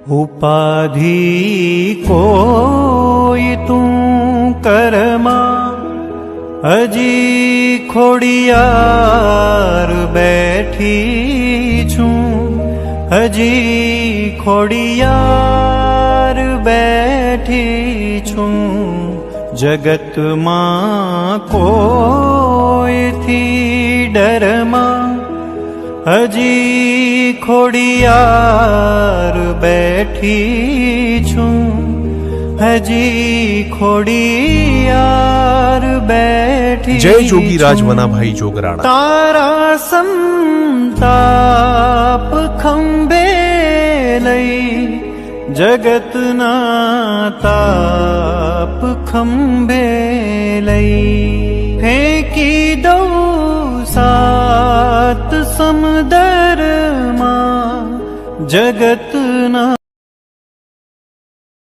ઉપાધિ કોઈ તું કરમાં, હજી ખોડિયાર બેઠી છું, હજી ખોડિયાર બેઠી છું. જગતમાં કોઈથી ડરમાં, હજી ખોડિયાર બેઠી છું, હજી ખોડિયાર બેઠી. જય જોગીરાજ વનાભાઈ જોગરાણા. તારા સંતાપ ખંભે લઈ, જગતના તાપ ખંભે લઈ, ફેંકી દઉં સાત સમુદરમાં, જગત